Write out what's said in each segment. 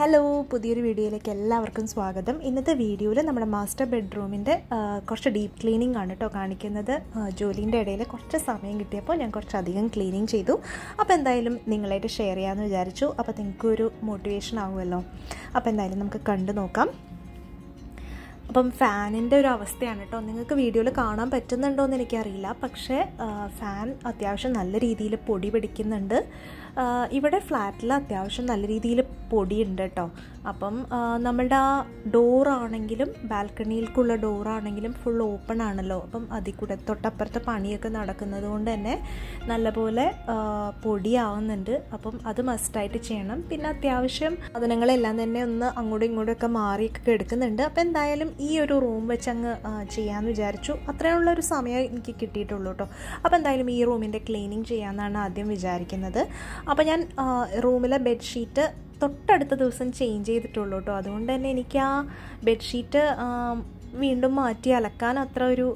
Hello, പുതിയൊരു വീഡിയോയിലേക്ക് എല്ലാവർക്കും സ്വാഗതം. ഇന്നത്തെ വീഡിയോയിൽ നമ്മുടെ മാസ്റ്റർ ബെഡ്റൂമിൻ്റെ കുറച്ച് ഡീപ്പ് ക്ലീനിങ് ആണ് കേട്ടോ കാണിക്കുന്നത്. ജോലിൻ്റെ ഇടയിൽ കുറച്ച് സമയം കിട്ടിയപ്പോൾ ഞാൻ കുറച്ചധികം ക്ലീനിങ് ചെയ്തു. അപ്പോൾ എന്തായാലും നിങ്ങളായിട്ട് ഷെയർ ചെയ്യാമെന്ന് വിചാരിച്ചു. അപ്പോൾ നിങ്ങൾക്കൊരു മോട്ടിവേഷൻ ആവുമല്ലോ. അപ്പോൾ എന്തായാലും നമുക്ക് കണ്ടു നോക്കാം. അപ്പം ഫാനിൻ്റെ ഒരു അവസ്ഥയാണ് കേട്ടോ. നിങ്ങൾക്ക് വീഡിയോയിൽ കാണാൻ പറ്റുന്നുണ്ടോ എന്ന് എനിക്കറിയില്ല. പക്ഷേ ഫാൻ അത്യാവശ്യം നല്ല രീതിയിൽ പൊടി പിടിക്കുന്നുണ്ട്. ഇവിടെ ഫ്ലാറ്റിൽ അത്യാവശ്യം നല്ല രീതിയിൽ പൊടിയുണ്ട് കേട്ടോ. അപ്പം നമ്മളുടെ ആ ഡോറാണെങ്കിലും ബാൽക്കണിയിലേക്കുള്ള ഡോറാണെങ്കിലും ഫുൾ ഓപ്പൺ ആണല്ലോ. അപ്പം അതിൽ കൂടെ തൊട്ടപ്പുറത്തെ പണിയൊക്കെ നടക്കുന്നത് കൊണ്ട് തന്നെ നല്ലപോലെ പൊടിയാവുന്നുണ്ട്. അപ്പം അത് മസ്റ്റായിട്ട് ചെയ്യണം. പിന്നെ അത്യാവശ്യം സാധനങ്ങളെല്ലാം തന്നെ ഒന്ന് അങ്ങോട്ടും ഇങ്ങോട്ടും ഒക്കെ മാറിയൊക്കെ എടുക്കുന്നുണ്ട്. അപ്പം എന്തായാലും ഈ ഒരു റൂം വെച്ച് അങ്ങ് ചെയ്യാമെന്ന് വിചാരിച്ചു. അത്രയുള്ളൊരു സമയം എനിക്ക് കിട്ടിയിട്ടുള്ളൂ കേട്ടോ. അപ്പോൾ എന്തായാലും ഈ റൂമിൻ്റെ ക്ലീനിങ് ചെയ്യാമെന്നാണ് ആദ്യം വിചാരിക്കുന്നത്. അപ്പോൾ ഞാൻ റൂമിലെ ബെഡ്ഷീറ്റ് തൊട്ടടുത്ത ദിവസം ചേഞ്ച് ചെയ്തിട്ടുള്ളൂ കേട്ടോ. അതുകൊണ്ട് തന്നെ എനിക്ക് ആ ബെഡ്ഷീറ്റ് വീണ്ടും മാറ്റി അലക്കാൻ അത്ര ഒരു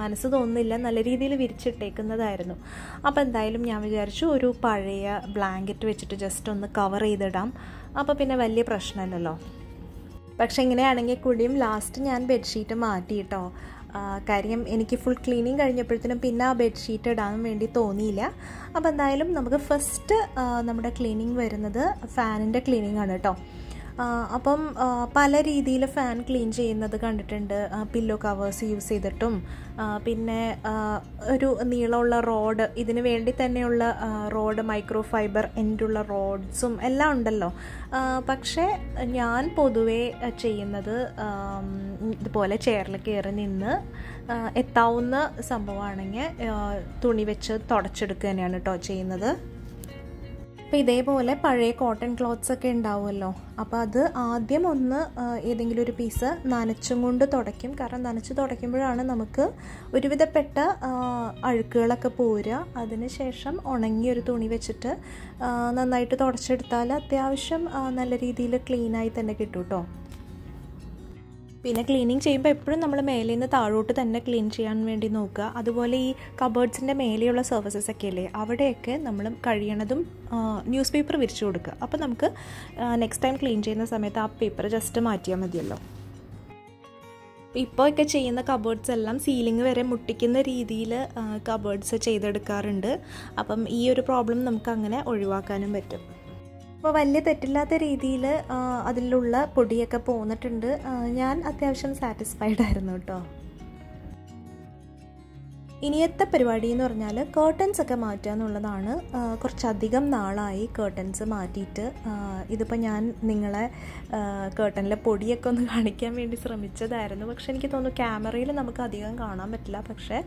മനസ്സ് തോന്നുന്നില്ല. നല്ല രീതിയിൽ വിരിച്ചിട്ടേക്കുന്നതായിരുന്നു. അപ്പോൾ എന്തായാലും ഞാൻ വിചാരിച്ചു ഒരു പഴയ ബ്ലാങ്കറ്റ് വെച്ചിട്ട് ജസ്റ്റ് ഒന്ന് കവർ ചെയ്തിടാം. അപ്പോൾ പിന്നെ വലിയ പ്രശ്നമില്ലല്ലോ. പക്ഷെ ഇങ്ങനെയാണെങ്കിൽ കൂടിയും ലാസ്റ്റ് ഞാൻ ബെഡ്ഷീറ്റ് മാറ്റി കേട്ടോ. കാര്യം എനിക്ക് ഫുൾ ക്ലീനിങ് കഴിഞ്ഞപ്പോഴത്തേനും പിന്നെ ആ ബെഡ്ഷീറ്റ് ഇടാൻ വേണ്ടി തോന്നിയില്ല. അപ്പോൾ എന്തായാലും നമുക്ക് ഫസ്റ്റ് നമ്മുടെ ക്ലീനിങ് വരുന്നത് ഫാനിൻ്റെ ക്ലീനിങ് ആണ് കേട്ടോ. അപ്പം പല രീതിയിൽ ഫാൻ ക്ലീൻ ചെയ്യുന്നത് കണ്ടിട്ടുണ്ട്. പില്ലോ കവേഴ്സ് യൂസ് ചെയ്തിട്ടും പിന്നെ ഒരു നീളമുള്ള റോഡ്, ഇതിന് വേണ്ടി തന്നെയുള്ള റോഡ്, മൈക്രോ ഫൈബർ എൻഡുള്ള റോഡ്സും എല്ലാം ഉണ്ടല്ലോ. പക്ഷേ ഞാൻ പൊതുവേ ചെയ്യുന്നത് ഇതുപോലെ ചെയറിൽ കയറി നിന്ന് എത്താവുന്ന സംഭവമാണെങ്കിൽ തുണി വെച്ച് തുടച്ചെടുക്കുക തന്നെയാണ് കേട്ടോ ചെയ്യുന്നത്. അപ്പോൾ ഇതേപോലെ പഴയ കോട്ടൺ ക്ലോത്ത്സ് ഒക്കെ ഉണ്ടാവുമല്ലോ. അപ്പോൾ അത് ആദ്യം ഒന്ന് ഏതെങ്കിലും ഒരു പീസ് നനച്ചും കൊണ്ട് തുടയ്ക്കും. കാരണം നനച്ച് തുടയ്ക്കുമ്പോഴാണ് നമുക്ക് ഒരുവിധപ്പെട്ട അഴുക്കുകളൊക്കെ പോരുക. അതിന് ശേഷം ഉണങ്ങിയൊരു തുണി വെച്ചിട്ട് നന്നായിട്ട് തുടച്ചെടുത്താൽ അത്യാവശ്യം നല്ല രീതിയിൽ ക്ലീനായി തന്നെ കിട്ടും കേട്ടോ. പിന്നെ ക്ലീനിങ് ചെയ്യുമ്പോൾ എപ്പോഴും നമ്മൾ മേലിൽ നിന്ന് താഴോട്ട് തന്നെ ക്ലീൻ ചെയ്യാൻ വേണ്ടി നോക്കുക. അതുപോലെ ഈ കബേർഡ്സിൻ്റെ മേലെയുള്ള സർഫസസ് ഒക്കെ അല്ലേ, അവിടെയൊക്കെ നമ്മൾ കഴിയണതും ന്യൂസ് പേപ്പർ വിരിച്ചു കൊടുക്കുക. അപ്പോൾ നമുക്ക് നെക്സ്റ്റ് ടൈം ക്ലീൻ ചെയ്യുന്ന സമയത്ത് ആ പേപ്പർ ജസ്റ്റ് മാറ്റിയാൽ മതിയല്ലോ. ഇപ്പോൾ ഒക്കെ ചെയ്യുന്ന കബേർഡ്സ് എല്ലാം സീലിംഗ് വരെ മുട്ടിക്കുന്ന രീതിയിൽ കബേർഡ്സ് ചെയ്തെടുക്കാറുണ്ട്. അപ്പം ഈ ഒരു പ്രോബ്ലം നമുക്ക് അങ്ങനെ ഒഴിവാക്കാനും പറ്റും. അപ്പോൾ വലിയ തെറ്റില്ലാത്ത രീതിയിൽ അതിലുള്ള പൊടിയൊക്കെ പോന്നിട്ടുണ്ട്. ഞാൻ അത്യാവശ്യം സാറ്റിസ്ഫൈഡ് ആയിരുന്നു കേട്ടോ. ഇനിയത്തെ പരിപാടി എന്ന് പറഞ്ഞാൽ കേർട്ടൻസ് ഒക്കെ മാറ്റുക എന്നുള്ളതാണ്. കുറച്ചധികം നാളായി കേർട്ടൻസ് മാറ്റിയിട്ട്. ഇതിപ്പോൾ ഞാൻ നിങ്ങളെ കേർട്ടനിലെ പൊടിയൊക്കെ ഒന്ന് കാണിക്കാൻ വേണ്ടി ശ്രമിച്ചതായിരുന്നു. പക്ഷെ എനിക്ക് തോന്നുന്നു ക്യാമറയിൽ നമുക്ക് അധികം കാണാൻ പറ്റില്ല. പക്ഷേ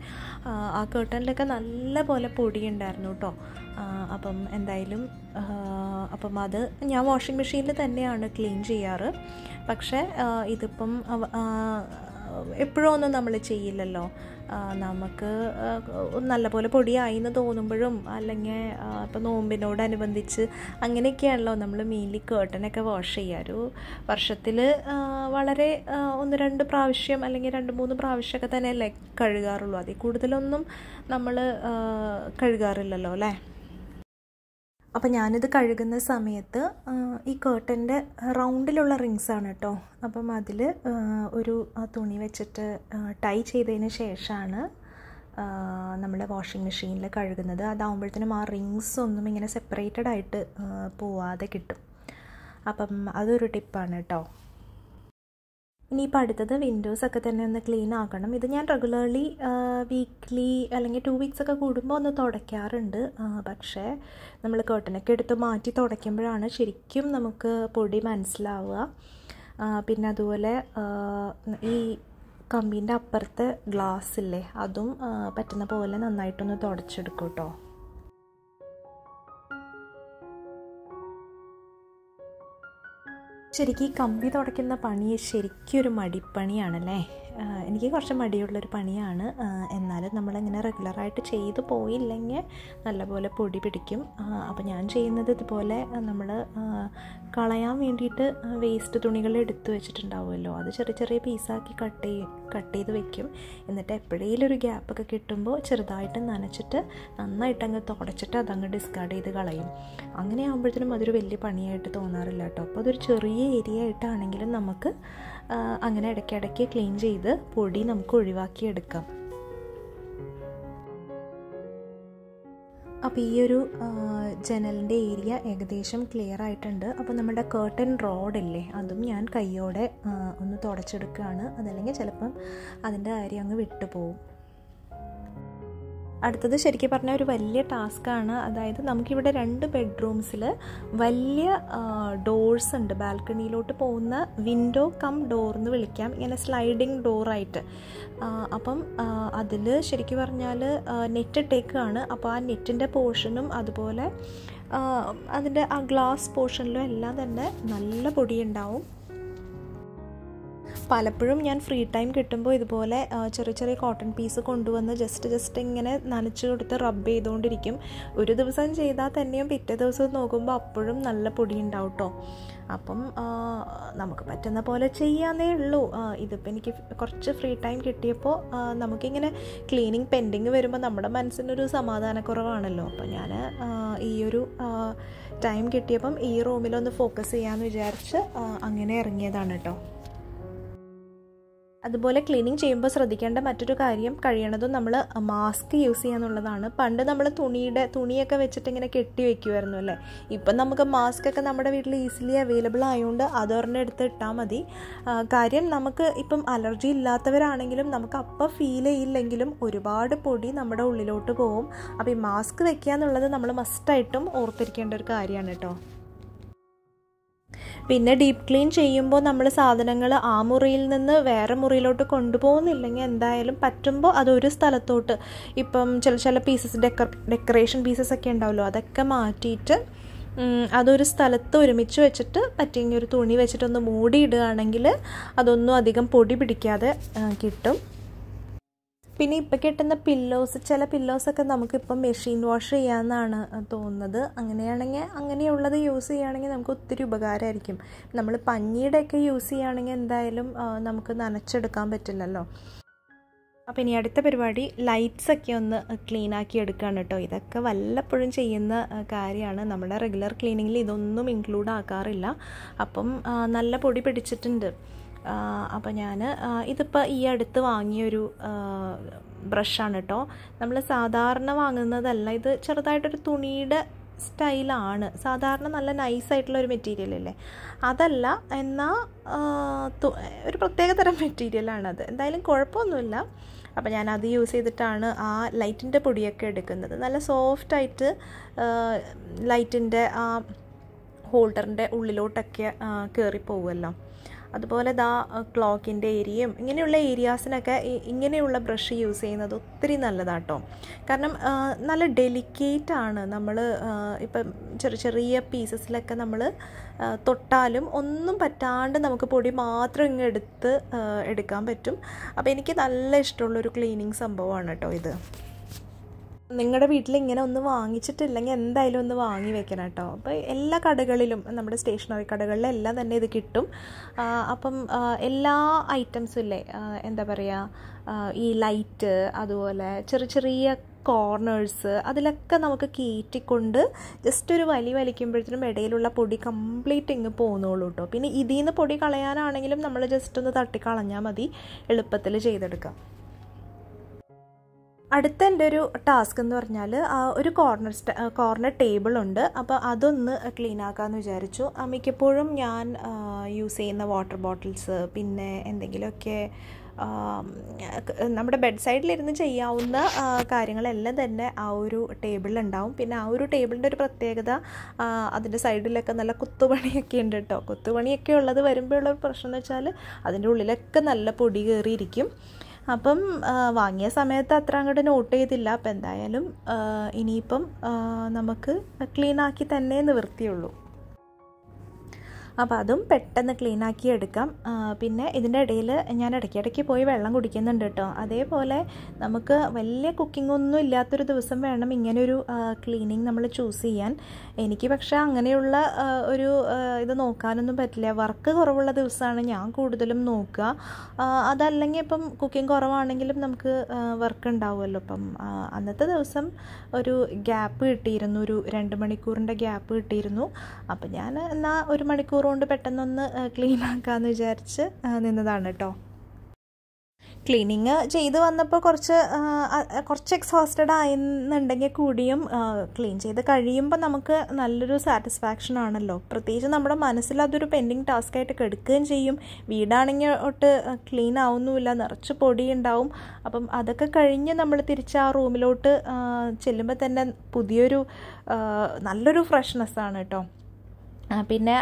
ആ കേർട്ടനിലൊക്കെ നല്ല പോലെ പൊടി ഉണ്ടായിരുന്നു കേട്ടോ. അപ്പം എന്തായാലും അപ്പം അത് ഞാൻ വാഷിംഗ് മെഷീനിൽ തന്നെയാണ് ക്ലീൻ ചെയ്യാറ്. പക്ഷേ ഇതിപ്പം എപ്പോഴും ഒന്നും നമ്മൾ ചെയ്യില്ലല്ലോ. നമുക്ക് നല്ലപോലെ പൊടിയായി എന്ന് തോന്നുമ്പോഴും അല്ലെങ്കിൽ ഇപ്പോൾ നോമ്പിനോടനുബന്ധിച്ച് അങ്ങനെയൊക്കെയാണല്ലോ നമ്മൾ മെയിൻലി കേർട്ടനൊക്കെ വാഷ് ചെയ്യുക. ഒരു വർഷത്തിൽ വളരെ 1-2 പ്രാവശ്യം അല്ലെങ്കിൽ 2-3 പ്രാവശ്യമൊക്കെ തന്നെയല്ലേ കഴുകാറുള്ളൂ. അതിൽ കൂടുതലൊന്നും നമ്മൾ കഴുകാറില്ലല്ലോ അല്ലേ. അപ്പോൾ ഞാനിത് കഴുകുന്ന സമയത്ത് ഈ കേർട്ടൻ്റെ റൗണ്ടിലുള്ള റിങ്സാണ് കേട്ടോ. അപ്പം അതിൽ ഒരു തുണി വെച്ചിട്ട് ടൈ ചെയ്തതിന് ശേഷമാണ് നമ്മൾ വാഷിംഗ് മെഷീനിൽ കഴുകുന്നത്. അതാകുമ്പോഴത്തേനും ആ റിങ്സ് ഒന്നും ഇങ്ങനെ സെപ്പറേറ്റഡ് ആയിട്ട് പോവാതെ കിട്ടും. അപ്പം അതൊരു ടിപ്പാണ് കേട്ടോ. ഇനിയിപ്പോൾ അടുത്തത് വിൻഡോസൊക്കെ തന്നെ ഒന്ന് ക്ലീൻ ആക്കണം. ഇത് ഞാൻ റെഗുലർലി വീക്ക്ലി അല്ലെങ്കിൽ 2 വീക്സ് ഒക്കെ കൂടുമ്പോൾ ഒന്ന് തുടയ്ക്കാറുണ്ട്. പക്ഷേ നമ്മൾ കേർട്ടനൊക്കെ എടുത്ത് മാറ്റി തുടയ്ക്കുമ്പോഴാണ് ശരിക്കും നമുക്ക് പൊടി മനസ്സിലാവുക. പിന്നെ അതുപോലെ ഈ കമ്പീൻ്റെ അപ്പുറത്തെ ഗ്ലാസ് ഇല്ലേ, അതും പറ്റുന്ന പോലെ നന്നായിട്ടൊന്ന് തുടച്ചെടുക്കും കേട്ടോ. ശരിക്കും ഈ കമ്പി തുടയ്ക്കുന്ന പണി ശരിക്കും ഒരു മടിപ്പണിയാണല്ലേ. എനിക്ക് കുറച്ച് മടിയുള്ളൊരു പണിയാണ്. എന്നാലും നമ്മളിങ്ങനെ റെഗുലറായിട്ട് ചെയ്തു പോയില്ലെങ്കിൽ നല്ലപോലെ പൊടി പിടിക്കും. അപ്പോൾ ഞാൻ ചെയ്യുന്നത് ഇതുപോലെ നമ്മൾ കളയാൻ വേണ്ടിയിട്ട് വേസ്റ്റ് തുണികൾ എടുത്തു വെച്ചിട്ടുണ്ടാവുമല്ലോ, അത് ചെറിയ ചെറിയ പീസാക്കി കട്ട് ചെയ്ത് വെക്കും. എന്നിട്ട് എപ്പോഴേലും ഒരു ഗ്യാപ്പൊക്കെ കിട്ടുമ്പോൾ ചെറുതായിട്ട് നനച്ചിട്ട് നന്നായിട്ടങ്ങ് തുടച്ചിട്ട് അതങ്ങ് ഡിസ്കാർഡ് ചെയ്ത് കളയും. അങ്ങനെ ആകുമ്പോഴത്തേനും അതൊരു വലിയ പണിയായിട്ട് തോന്നാറില്ല കേട്ടോ. അപ്പോൾ അതൊരു ചെറിയ ഏരിയ ആയിട്ടാണെങ്കിലും നമുക്ക് അങ്ങനെ ഇടയ്ക്കിടയ്ക്ക് ക്ലീൻ ചെയ്ത് പൊടി നമുക്ക് ഒഴിവാക്കിയെടുക്കാം. അപ്പോൾ ഈ ഒരു ജനലിൻ്റെ ഏരിയ ഏകദേശം ക്ലിയർ ആയിട്ടുണ്ട്. അപ്പോൾ നമ്മുടെ കേർട്ടൻ റോഡില്ലേ, അതും ഞാൻ കൈയോടെ ഒന്ന് തുടച്ചെടുക്കുകയാണ്. അതല്ലെങ്കിൽ ചിലപ്പം അതിൻ്റെ കാര്യം അങ്ങ് വിട്ടുപോകും. അടുത്തത് ശരിക്കും പറഞ്ഞാൽ ഒരു വലിയ ടാസ്ക്കാണ്. അതായത് നമുക്കിവിടെ 2 ബെഡ്റൂംസിൽ വലിയ ഡോർസ് ഉണ്ട്, ബാൽക്കണിയിലോട്ട് പോകുന്ന വിൻഡോ കം ഡോർ എന്ന് വിളിക്കാം, ഇങ്ങനെ സ്ലൈഡിങ് ഡോറായിട്ട്. അപ്പം അതിൽ ശരിക്കും പറഞ്ഞാൽ നെറ്റ് ഇട്ടേക്കാണ്. അപ്പോൾ ആ നെറ്റിൻ്റെ പോർഷനും അതുപോലെ അതിൻ്റെ ആ ഗ്ലാസ് പോർഷനിലും എല്ലാം തന്നെ നല്ല പൊടിയുണ്ടാവും. പലപ്പോഴും ഞാൻ ഫ്രീ ടൈം കിട്ടുമ്പോൾ ഇതുപോലെ ചെറിയ ചെറിയ കോട്ടൺ പീസ് കൊണ്ടുവന്ന് ജസ്റ്റ് ഇങ്ങനെ നനച്ച് കൊടുത്ത് റബ്ബ് ചെയ്തുകൊണ്ടിരിക്കും. ഒരു ദിവസം ചെയ്താൽ തന്നെയും പിറ്റേ ദിവസം നോക്കുമ്പോൾ അപ്പോഴും നല്ല പൊടി ഉണ്ടാവും കേട്ടോ. അപ്പം നമുക്ക് പറ്റുന്ന പോലെ ചെയ്യാന്നേ ഉള്ളൂ. ഇതിപ്പോൾ എനിക്ക് കുറച്ച് ഫ്രീ ടൈം കിട്ടിയപ്പോൾ നമുക്കിങ്ങനെ ക്ലീനിങ് പെൻഡിങ് വരുമ്പോൾ നമ്മുടെ മനസ്സിനൊരു സമാധാനക്കുറവാണല്ലോ. അപ്പോൾ ഞാൻ ഈ ഒരു ടൈം കിട്ടിയപ്പം ഈ റൂമിലൊന്ന് ഫോക്കസ് ചെയ്യാമെന്ന് വിചാരിച്ച് അങ്ങനെ ഇറങ്ങിയതാണ് കേട്ടോ. അതുപോലെ ക്ലീനിങ് ചെയ്യുമ്പോൾ ശ്രദ്ധിക്കേണ്ട മറ്റൊരു കാര്യം, കഴിയണതും നമ്മൾ മാസ്ക് യൂസ് ചെയ്യാന്നുള്ളതാണ്. പണ്ട് നമ്മൾ തുണിയൊക്കെ വെച്ചിട്ട് ഇങ്ങനെ കെട്ടി വയ്ക്കുമായിരുന്നു അല്ലേ. ഇപ്പം നമുക്ക് മാസ്കൊക്കെ നമ്മുടെ വീട്ടിൽ ഈസിലി അവൈലബിൾ ആയതുകൊണ്ട് അതൊരെണ്ണം എടുത്ത് ഇട്ടാൽ മതി. കാര്യം നമുക്ക് ഇപ്പം അലർജി ഇല്ലാത്തവരാണെങ്കിലും നമുക്ക് അപ്പം ഫീൽ ചെയ്യില്ലെങ്കിലും ഒരുപാട് പൊടി നമ്മുടെ ഉള്ളിലോട്ട് പോകും. അപ്പോൾ ഈ മാസ്ക് വെക്കുക എന്നുള്ളത് നമ്മൾ മസ്റ്റായിട്ടും ഓർത്തിരിക്കേണ്ട ഒരു കാര്യമാണ് കേട്ടോ. പിന്നെ ഡീപ്പ് ക്ലീൻ ചെയ്യുമ്പോൾ നമ്മൾ സാധനങ്ങൾ ആ മുറിയിൽ നിന്ന് വേറെ മുറിയിലോട്ട് കൊണ്ടുപോകുന്നില്ലെങ്കിൽ എന്തായാലും പറ്റുമ്പോൾ അതൊരു സ്ഥലത്തോട്ട്, ഇപ്പം ചില പീസസ് ഡെക്കറേഷൻ പീസസ് ഒക്കെ ഉണ്ടാവുമല്ലോ, അതൊക്കെ മാറ്റിയിട്ട് അതൊരു സ്ഥലത്ത് ഒരുമിച്ച് വെച്ചിട്ട് പറ്റിയെങ്കിൽ ഒരു തുണി വെച്ചിട്ടൊന്ന് മൂടിയിടുകയാണെങ്കിൽ അതൊന്നും അധികം പൊടി പിടിക്കാതെ കിട്ടും. പിന്നെ ഇപ്പം കിട്ടുന്ന ചില പില്ലോസൊക്കെ നമുക്കിപ്പം മെഷീൻ വാഷ് ചെയ്യാമെന്നാണ് തോന്നുന്നത്. അങ്ങനെയാണെങ്കിൽ അങ്ങനെയുള്ളത് യൂസ് ചെയ്യുകയാണെങ്കിൽ നമുക്ക് ഒത്തിരി ഉപകാരമായിരിക്കും. നമ്മൾ പഞ്ഞിയുടെയൊക്കെ യൂസ് ചെയ്യുകയാണെങ്കിൽ എന്തായാലും നമുക്ക് നനച്ചെടുക്കാൻ പറ്റില്ലല്ലോ. അപ്പോൾ ഇനി അടുത്ത പരിപാടി ലൈറ്റ്സൊക്കെ ഒന്ന് ക്ലീനാക്കി എടുക്കുകയാണ് കേട്ടോ. ഇതൊക്കെ വല്ലപ്പോഴും ചെയ്യുന്ന കാര്യമാണ്. നമ്മുടെ റെഗുലർ ക്ലീനിങ്ങിൽ ഇതൊന്നും ഇൻക്ലൂഡ് ആക്കാറില്ല. അപ്പം നല്ല പൊടി പിടിച്ചിട്ടുണ്ട്. അപ്പോൾ ഞാൻ ഇതിപ്പോൾ ഈ അടുത്ത് വാങ്ങിയൊരു ബ്രഷാണ് കേട്ടോ. നമ്മൾ സാധാരണ വാങ്ങുന്നതല്ല, ഇത് ചെറുതായിട്ടൊരു തുണിയുടെ സ്റ്റൈലാണ്. സാധാരണ നല്ല നൈസായിട്ടുള്ളൊരു മെറ്റീരിയൽ അല്ലേ, അതല്ല, എന്നാൽ ഒരു പ്രത്യേക തരം മെറ്റീരിയലാണത്. എന്തായാലും കുഴപ്പമൊന്നുമില്ല. അപ്പോൾ ഞാനത് യൂസ് ചെയ്തിട്ടാണ് ആ ലൈറ്റിൻ്റെ പൊടിയൊക്കെ എടുക്കുന്നത്. നല്ല സോഫ്റ്റായിട്ട് ലൈറ്റിൻ്റെ ആ ഹോൾഡറിൻ്റെ ഉള്ളിലോട്ടൊക്കെ കയറിപ്പോവുമല്ലോ. അതുപോലെ ക്ലോക്കിൻ്റെ ഏരിയയും ഇങ്ങനെയുള്ള ഏരിയാസിനൊക്കെ ഇങ്ങനെയുള്ള ബ്രഷ് യൂസ് ചെയ്യുന്നത് ഒത്തിരി നല്ലതാട്ടോ. കാരണം നല്ല ഡെലിക്കേറ്റാണ്. നമ്മൾ ഇപ്പം ചെറിയ പീസസിലൊക്കെ നമ്മൾ തൊട്ടാലും ഒന്നും പറ്റാണ്ട് നമുക്ക് പൊടി മാത്രം ഇങ്ങ് എടുക്കാൻ പറ്റും. അപ്പോൾ എനിക്ക് നല്ല ഇഷ്ടമുള്ളൊരു ക്ലീനിങ് സംഭവമാണ് കേട്ടോ ഇത്. നിങ്ങളുടെ വീട്ടിൽ ഇങ്ങനെ ഒന്ന് വാങ്ങിച്ചിട്ടില്ലെങ്കിൽ എന്തായാലും ഒന്ന് വാങ്ങി വെക്കണം കേട്ടോ. അപ്പോൾ എല്ലാ കടകളിലും, നമ്മുടെ സ്റ്റേഷനറി കടകളിലെല്ലാം തന്നെ ഇത് കിട്ടും. അപ്പം എല്ലാ ഐറ്റംസും ഇല്ലേ, എന്താ പറയുക, ഈ ലൈറ്റ്, അതുപോലെ ചെറിയ കോർണേഴ്സ്, അതിലൊക്കെ നമുക്ക് കയറ്റിക്കൊണ്ട് ജസ്റ്റ് ഒരു വലിക്കുമ്പോഴത്തേനും ഇടയിലുള്ള പൊടി കംപ്ലീറ്റ് ഇങ്ങ് പോകുന്നുള്ളൂ കേട്ടോ. പിന്നെ ഇതിൽ നിന്ന് പൊടി കളയാനാണെങ്കിലും നമ്മൾ ജസ്റ്റ് ഒന്ന് തട്ടിക്കളഞ്ഞാൽ മതി, എളുപ്പത്തിൽ ചെയ്തെടുക്കാം. അടുത്ത എൻ്റെ ഒരു ടാസ്ക് എന്ന് പറഞ്ഞാൽ ഒരു കോർണർ ടേബിളുണ്ട്. അപ്പോൾ അതൊന്ന് ക്ലീൻ ആക്കാമെന്ന് വിചാരിച്ചു. മിക്കപ്പോഴും ഞാൻ യൂസ് ചെയ്യുന്ന വാട്ടർ ബോട്ടിൽസ്, പിന്നെ എന്തെങ്കിലുമൊക്കെ നമ്മുടെ ബെഡ് സൈഡിലിരുന്ന് ചെയ്യാവുന്ന കാര്യങ്ങളെല്ലാം തന്നെ ആ ഒരു ടേബിളിലുണ്ടാവും. പിന്നെ ആ ഒരു ടേബിളിൻ്റെ ഒരു പ്രത്യേകത, അതിൻ്റെ സൈഡിലൊക്കെ നല്ല കുത്തുപണിയൊക്കെ ഉണ്ട് കേട്ടോ. കുത്തുപണിയൊക്കെ ഉള്ളത് വരുമ്പോഴുള്ള ഒരു പ്രശ്നം എന്ന് വെച്ചാൽ അതിൻ്റെ ഉള്ളിലൊക്കെ നല്ല പൊടി കയറിയിരിക്കും. അപ്പം വാങ്ങിയ സമയത്ത് അത്ര അങ്ങോട്ട് നോട്ട് ചെയ്തില്ല. അപ്പം എന്തായാലും ഇനിയിപ്പം നമുക്ക് ക്ലീനാക്കി തന്നെ നിവൃത്തിയുള്ളൂ. അപ്പോൾ അതും പെട്ടെന്ന് ക്ലീനാക്കി എടുക്കാം. പിന്നെ ഇതിൻ്റെ ഇടയിൽ ഞാൻ ഇടയ്ക്കിടയ്ക്ക് പോയി വെള്ളം കുടിക്കുന്നുണ്ട് കേട്ടോ. അതേപോലെ നമുക്ക് വലിയ കുക്കിംഗ് ഒന്നും ഇല്ലാത്തൊരു ദിവസം വേണം ഇങ്ങനെയൊരു ക്ലീനിങ് നമ്മൾ ചൂസ് ചെയ്യാൻ. എനിക്ക് പക്ഷേ അങ്ങനെയുള്ള ഒരു ഇത് നോക്കാനൊന്നും പറ്റില്ല. വർക്ക് കുറവുള്ള ദിവസമാണ് ഞാൻ കൂടുതലും നോക്കുക. അതല്ലെങ്കിൽ ഇപ്പം കുക്കിംഗ് കുറവാണെങ്കിലും നമുക്ക് വർക്ക് ഉണ്ടാവുമല്ലോ. അപ്പം അന്നത്തെ ദിവസം ഒരു ഗ്യാപ്പ് കിട്ടിയിരുന്നു, ഒരു 2 മണിക്കൂറിൻ്റെ ഗ്യാപ്പ് കിട്ടിയിരുന്നു. അപ്പം ഞാൻ എന്നാൽ 1 മണിക്കൂർ കൊണ്ട് പെട്ടെന്നൊന്ന് ക്ലീൻ ആക്കാമെന്ന് വിചാരിച്ച് നിന്നതാണ് കേട്ടോ. ക്ലീനിങ് ചെയ്ത് വന്നപ്പോൾ കുറച്ച് എക്സോസ്റ്റഡ് ആയെന്നുണ്ടെങ്കിൽ കൂടിയും ക്ലീൻ ചെയ്ത് കഴിയുമ്പോൾ നമുക്ക് നല്ലൊരു സാറ്റിസ്ഫാക്ഷൻ ആണല്ലോ. പ്രത്യേകിച്ച് നമ്മുടെ മനസ്സിൽ അതൊരു പെൻഡിങ് ടാസ്ക്കായിട്ട് കിടക്കുകയും ചെയ്യും. വീടാണെങ്കിൽ ഒട്ട് ക്ലീൻ ആവുന്നുമില്ല, നിറച്ച് പൊടി ഉണ്ടാവും. അപ്പം അതൊക്കെ കഴിഞ്ഞ് നമ്മൾ തിരിച്ച് ആ റൂമിലോട്ട് ചെല്ലുമ്പോൾ തന്നെ പുതിയൊരു നല്ലൊരു ഫ്രഷ്നെസ്സാണ് കേട്ടോ. പിന്നെ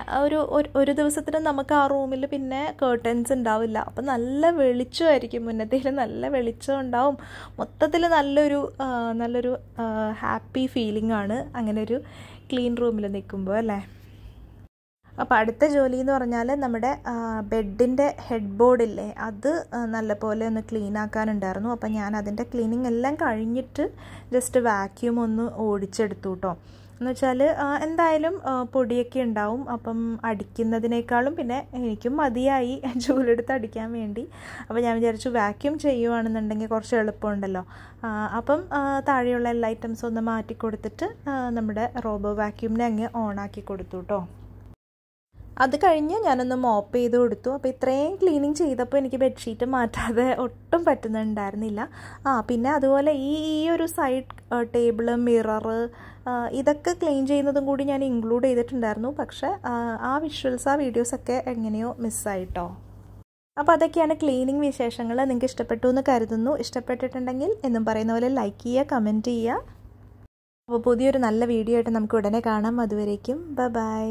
ഒരു ദിവസത്തിന് നമുക്ക് ആ റൂമിൽ പിന്നെ കേർട്ടൻസ് ഉണ്ടാവില്ല. അപ്പം നല്ല വെളിച്ചമായിരിക്കും, മുന്നത്തേൽ നല്ല വെളിച്ചം ഉണ്ടാവും. മൊത്തത്തിൽ നല്ലൊരു ഹാപ്പി ഫീലിംഗ് ആണ് അങ്ങനെ ഒരു ക്ലീൻ റൂമിൽ നിൽക്കുമ്പോൾ അല്ലേ. അപ്പോൾ അടുത്ത ജോലി എന്ന് പറഞ്ഞാൽ നമ്മുടെ ബെഡിൻ്റെ ഹെഡ് ബോർഡില്ലേ, അത് നല്ലപോലെ ഒന്ന് ക്ലീൻ ആക്കാനുണ്ടായിരുന്നു. അപ്പം ഞാൻ അതിൻ്റെ ക്ലീനിങ് എല്ലാം കഴിഞ്ഞിട്ട് ജസ്റ്റ് വാക്യൂം ഒന്ന് ഓടിച്ചെടുത്തു കേട്ടോ. എന്ന് വെച്ചാൽ എന്തായാലും പൊടിയൊക്കെ ഉണ്ടാവും. അപ്പം അടിക്കുന്നതിനേക്കാളും പിന്നെ എനിക്കും മതിയായി ചൂലെടുത്ത് അടിക്കാൻ വേണ്ടി. അപ്പോൾ ഞാൻ വിചാരിച്ചു വാക്യൂം ചെയ്യുവാണെന്നുണ്ടെങ്കിൽ കുറച്ച് എളുപ്പമുണ്ടല്ലോ. അപ്പം താഴെയുള്ള എല്ലാ ഐറ്റംസും ഒന്ന് മാറ്റി കൊടുത്തിട്ട് നമ്മുടെ റോബോ വാക്യൂമിനെ അങ്ങ് ഓണാക്കി കൊടുത്തു കേട്ടോ. അത് കഴിഞ്ഞ് ഞാനൊന്ന് മോപ്പ് ചെയ്ത് കൊടുത്തു. അപ്പോൾ ഇത്രയും ക്ലീനിങ് ചെയ്തപ്പോൾ എനിക്ക് ബെഡ്ഷീറ്റ് മാറ്റാതെ ഒട്ടും പറ്റുന്നുണ്ടായിരുന്നില്ല. പിന്നെ അതുപോലെ ഈ ഒരു സൈഡ് ടേബിള്, മിററ്, ഇതൊക്കെ ക്ലീൻ ചെയ്യുന്നതും കൂടി ഞാൻ ഇൻക്ലൂഡ് ചെയ്തിട്ടുണ്ടായിരുന്നു. പക്ഷേ ആ വിഷ്വൽസ്, ആ വീഡിയോസൊക്കെ എങ്ങനെയോ മിസ്സായിട്ടോ. അപ്പോൾ അതൊക്കെയാണ് ക്ലീനിങ് വിശേഷങ്ങൾ. നിങ്ങൾക്ക് ഇഷ്ടപ്പെട്ടു എന്ന് കരുതുന്നു. ഇഷ്ടപ്പെട്ടിട്ടുണ്ടെങ്കിൽ എന്നും പറയുന്ന പോലെ ലൈക്ക് ചെയ്യുക, കമൻറ്റ് ചെയ്യുക. അപ്പോൾ പുതിയൊരു നല്ല വീഡിയോ ആയിട്ട് നമുക്ക് ഉടനെ കാണാം. അതുവരേക്കും ബൈ.